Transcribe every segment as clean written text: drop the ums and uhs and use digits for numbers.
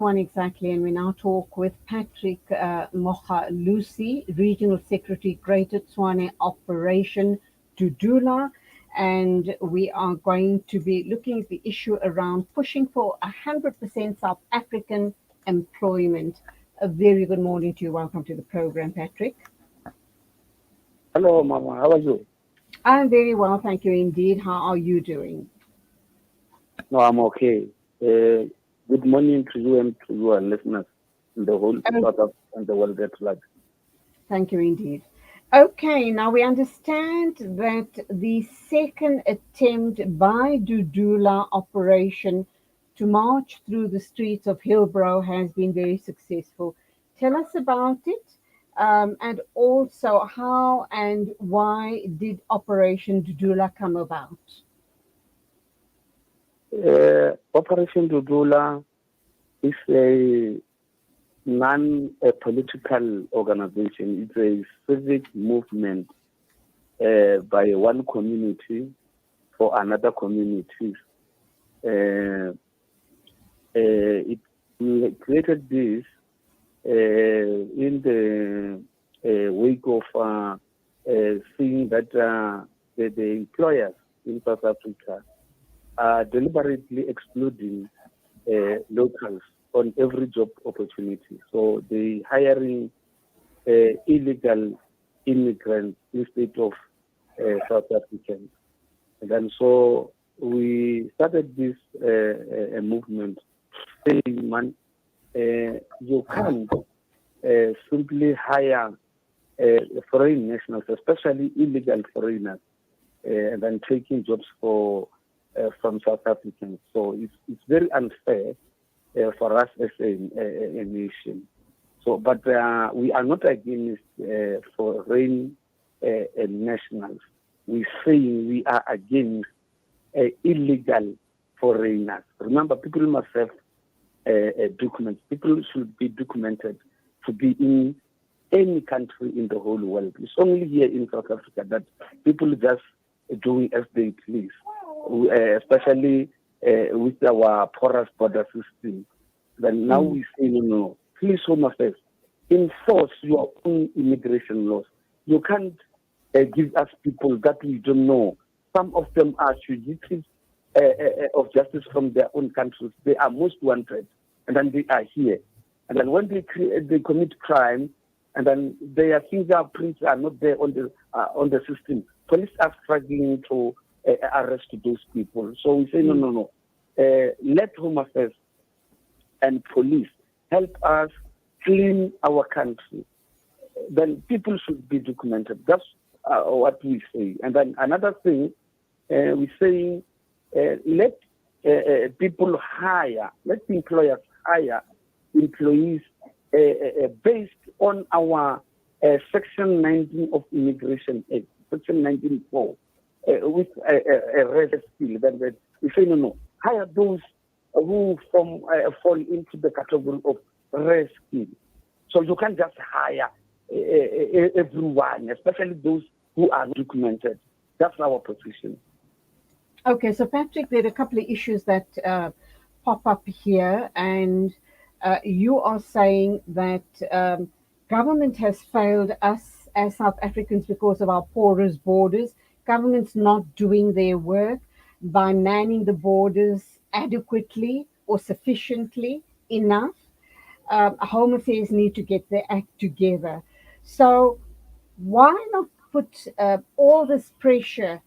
Tshwane exactly, and we now talk with Patrick Mokgalusi, Regional Secretary, Greater Tshwane Operation Dudula, and we are going to be looking at the issue around pushing for 100% South African employment. A very good morning to you. Welcome to the program, Patrick. Hello, Mama. How are you? I'm very well, thank you indeed. How are you doing? No, I'm okay. Good morning to you and to your listeners in the whole Oh, South Africa and the world at large. thank you indeed. Okay, now we understand that the second attempt by Dudula operation to march through the streets of Hillbrow has been very successful. Tell us about it, and also how and why did Operation Dudula come about? Operation Dudula is a non-political organization. It's a civic movement by one community for another community. Uh, we created this in the wake of seeing that the employers in South Africa are deliberately excluding locals on every job opportunity. So they hiring illegal immigrants instead of South Africans. And then so we started this movement saying, man, you can't simply hire foreign nationals, especially illegal foreigners, and then taking jobs from South Africans. So it's very unfair for us as a nation. So, but we are not against foreign nationals. We saying we are against illegal foreigners. Remember, people must have documents. People should be documented to be in any country in the whole world. It's only here in South Africa that people just doing as they please, especially with our porous border system. Then now we say, no, please, Home Affairs, enforce your own immigration laws. You can't give us people that we don't know. Some of them are fugitives of justice from their own countries. They are most wanted, and then they are here. And then when they commit crime, and then their fingerprints are not there on the system, police are struggling to arrest those people. So we say, no. Let Home Affairs and police help us clean our country. Then people should be documented. That's what we say. And then another thing, we're saying, let people hire, let employers hire employees based on our Section 19 of Immigration Act, Section 19.4, with a rest skill. Then we say, no, hire those who fall into the category of rare skill. So you can't just hire everyone, especially those who are documented. That's our position. Okay, so Patrick, there are a couple of issues that pop up here, and you are saying that government has failed us as South Africans because of our porous borders. Government's not doing their work by manning the borders adequately or sufficiently enough. Home Affairs need to get their act together. So why not put all this pressure,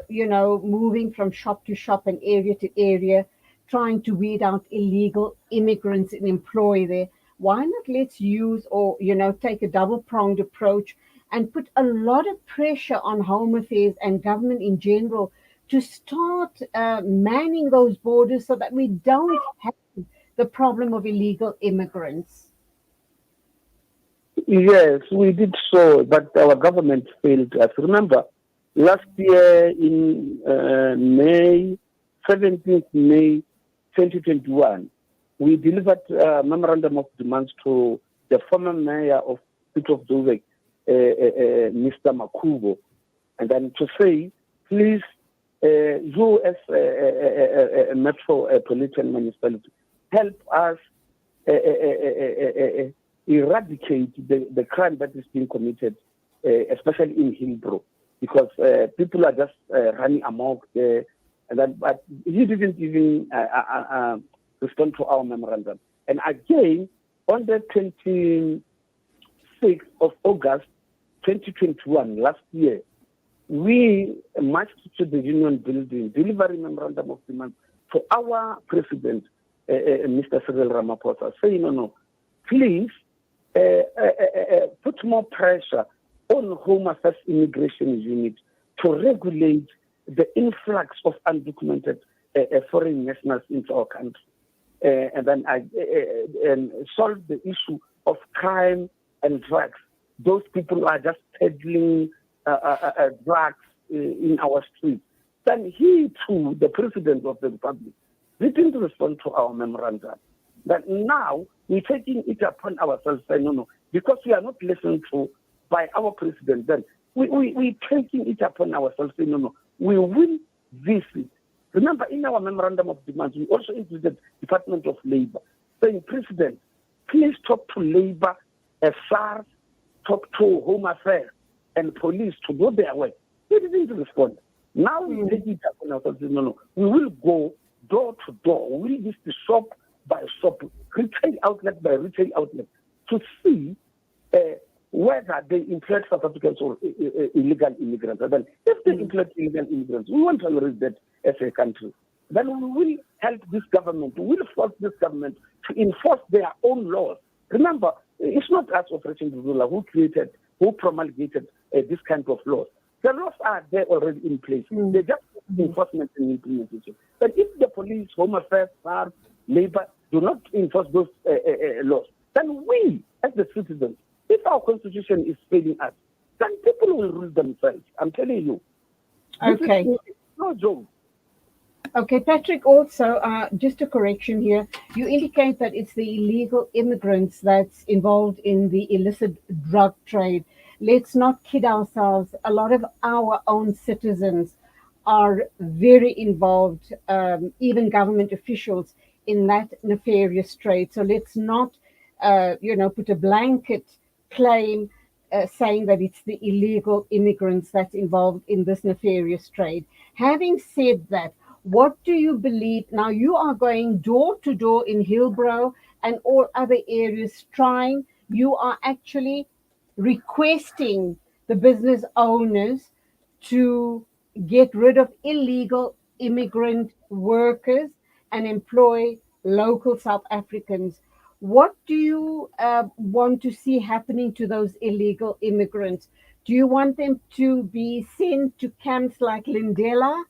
moving from shop to shop and area to area, trying to weed out illegal immigrants and employ there? Why not let's use or, take a double pronged approach and put a lot of pressure on Home Affairs and government in general to start manning those borders so that we don't have the problem of illegal immigrants? Yes, we did so, but our government failed us. Remember, last year in May, 17th May 2021, we delivered a memorandum of demands to the former mayor of Piet-of-Joburg, Mr. Makubo, and then to say, please, you as a metropolitan municipality, help us eradicate the crime that is being committed, especially in Hillbrow, because people are just running amok there. But he didn't even respond to our memorandum. And again, on the 26th of August 2021, last year, we marched to the Union Building, delivering memorandum of demand for our president, Mr. Cyril Ramaphosa, saying, no, please put more pressure on Home Affairs Immigration Unit to regulate the influx of undocumented foreign nationals into our country, and then and solve the issue of crime and drugs. Those people are just peddling drugs in our streets. Then he too, the president of the republic, didn't respond to our memorandum. But now we're taking it upon ourselves, saying, no, because we are not listened to by our president, then we're taking it upon ourselves, saying, no, we will visit. Remember, in our memorandum of demands, we also included Department of Labor, saying, President, please talk to Labor, SARS, talk to Home Affairs and police to do their work. They didn't respond. Now we take it upon ourselves, saying, no, we will go door to door. We will visit shop by shop, retail outlet by retail outlet, to see whether they employ South Africans or illegal immigrants. And then if they employ illegal immigrants, we won't tolerate that as a country. Then we will help this government, we will force this government to enforce their own laws. Remember, it's not us, Operation Dudula, who promulgated this kind of laws. The laws are there already in place. They just enforcement and implementation. But if the police, Home Affairs, SARS, Labor do not enforce those laws, then we, as the citizens, if our constitution is failing us, then people will rule themselves. I'm telling you. Okay. No joke. Okay, Patrick, also, just a correction here. You indicate that it's the illegal immigrants that's involved in the illicit drug trade. Let's not kid ourselves. A lot of our own citizens are very involved, even government officials, in that nefarious trade. So let's not, put a blanket claim saying that it's the illegal immigrants that's involved in this nefarious trade. Having said that, what do you believe? Now you are going door to door in Hillbrow and all other areas you are actually requesting the business owners to get rid of illegal immigrant workers and employ local South Africans. What do you want to see happening to those illegal immigrants? Do you want them to be sent to camps like Lindela?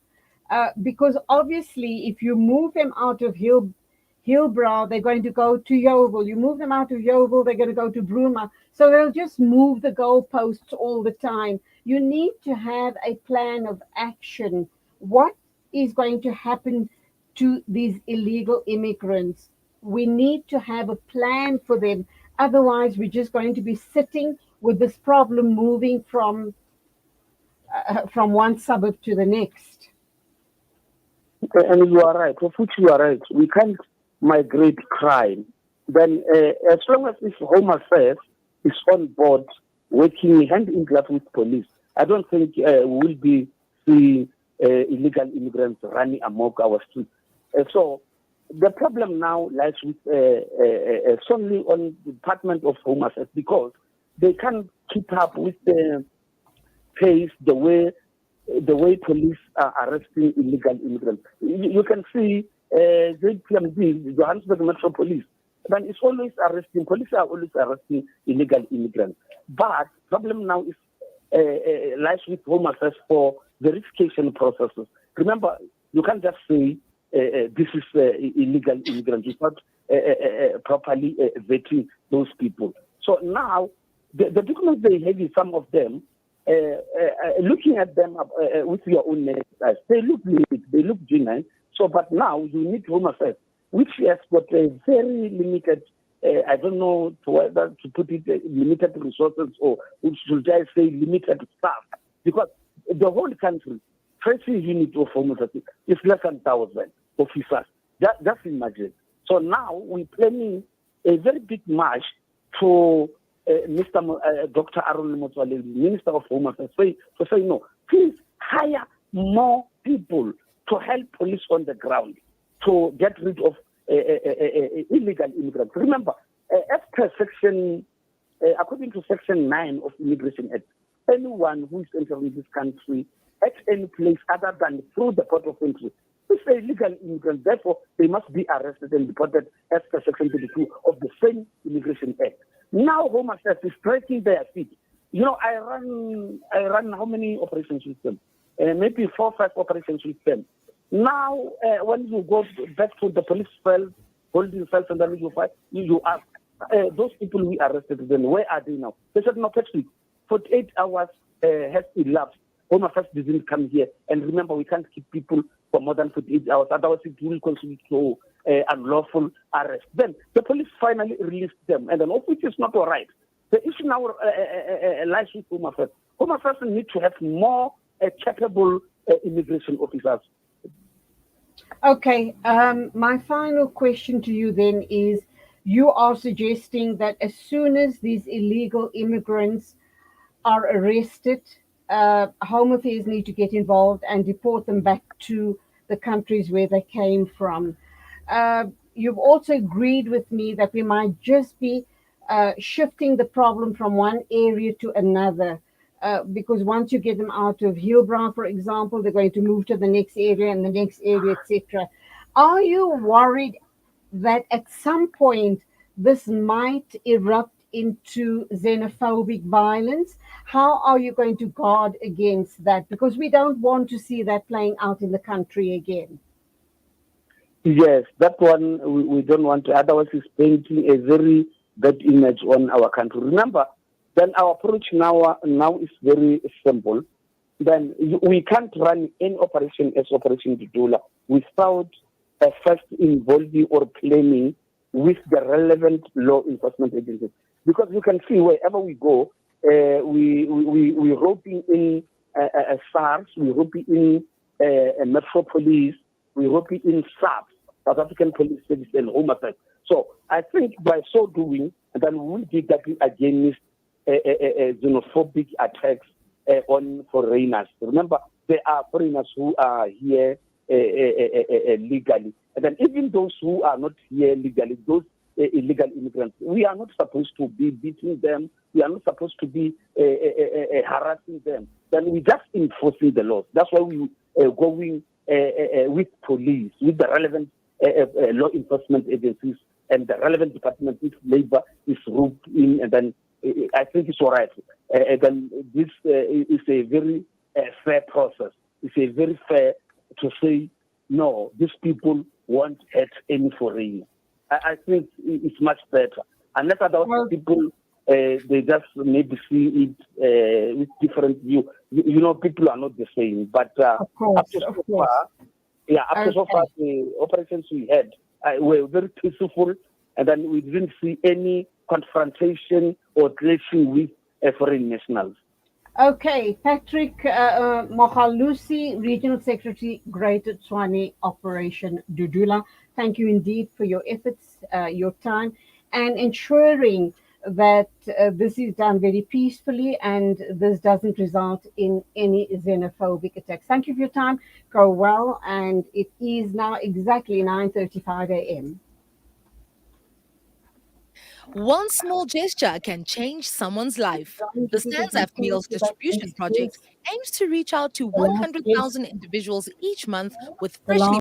Because obviously, if you move them out of Hillbrow, they're going to go to Yeoville. You move them out of Yeoville, they're going to go to Bruma. So they'll just move the goalposts all the time. You need to have a plan of action. What is going to happen to these illegal immigrants? We need to have a plan for them. Otherwise, we're just going to be sitting with this problem moving from one suburb to the next. And you are right. For which you are right. We can't migrate crime. Then, as long as this Home Affairs is on board, working hand in glove with police, I don't think we will be seeing illegal immigrants running amok our streets. So the problem now lies with solely on the Department of Home Affairs, because they can't keep up with the pace, the way police are arresting illegal immigrants. You can see JPMD, the Johannesburg Metro Police, then it's always arresting, police are always arresting illegal immigrants. But problem now is lies with Home Affairs for verification processes. Remember, you can't just say this is illegal immigrants without properly vetting those people. So now, the documents they have, some of them, looking at them with your own eyes, they look limited, they look genuine. So, but now you need Home Affairs, which has got a very limited, I don't know whether to put it, limited resources, or should I say limited staff, because the whole country, tracing unit of Home Affairs is less than 1,000 officers. Just imagine. So now we're planning a very big march for Dr. Aaron Motswaledi, Minister of Home Affairs, to say no, please hire more people to help police on the ground to get rid of illegal immigrants. Remember, after according to Section 9 of Immigration Act, anyone who is entering this country at any place other than through the port of entry is a legal immigrant. Therefore, they must be arrested and deported as per Section 22 of the same Immigration Act. Now, Home Affairs is striking their feet. You know, I run how many operations with them? Maybe 4 or 5 operations with them. Now, when you go back to the police files, holding files, and then you ask, those people we arrested, then where are they now? They said, no, Patrick, 48 hours has elapsed. Home Affairs didn't come here. And remember, we can't keep people for more than 48 hours. Otherwise, it will contribute to unlawful arrest. Then the police finally released them. And then, which is not all right. The issue now lies with Home Affairs. Home Affairs need to have more capable immigration officers. Okay. My final question to you then is, you are suggesting that as soon as these illegal immigrants are arrested, Home Affairs need to get involved and deport them back to the countries where they came from. You've also agreed with me that we might just be shifting the problem from one area to another. Because once you get them out of Hillbrow, for example, they're going to move to the next area and the next area, etc. Are you worried that at some point this might erupt into xenophobic violence? How are you going to guard against that? Because we don't want to see that playing out in the country again. Yes, that one we don't want to. Otherwise, it's painting a very bad image on our country. Remember, then our approach now is very simple. Then we can't run any operation as Operation Dudula without first involving or planning with the relevant law enforcement agencies. Because you can see wherever we go, we roping in SARS, we roping in Metropolis, we roping in SAPS, South African Police Service, and Home Affairs. So I think by so doing, then we will be getting against xenophobic attacks on foreigners. Remember, there are foreigners who are here legally. And then even those who are not here legally, those illegal immigrants, we are not supposed to be beating them. We are not supposed to be harassing them. Then we just enforcing the laws. That's why we going with police, with the relevant law enforcement agencies and the relevant department, if labor is roped in, and then I think it's all right. And then this is a very fair process. It's a very fair to say, no, these people won't hurt any foreigner. I think it's much better. Unless other people, they just maybe see it with different view. You know, people are not the same. But of course. After so far, the operations we had were very peaceful, and then we didn't see any confrontation or clashing with foreign nationals. Okay, Patrick Mokgalusi, Regional Secretary, Greater Tshwane Operation Dudula. Thank you indeed for your efforts, your time, and ensuring that this is done very peacefully and this doesn't result in any xenophobic attacks. Thank you for your time. Go well, and it is now exactly 9:35 a.m. One small gesture can change someone's life. The Stanzaf Meals Distribution Project aims to reach out to The last 100,000 individuals each month with the last freshly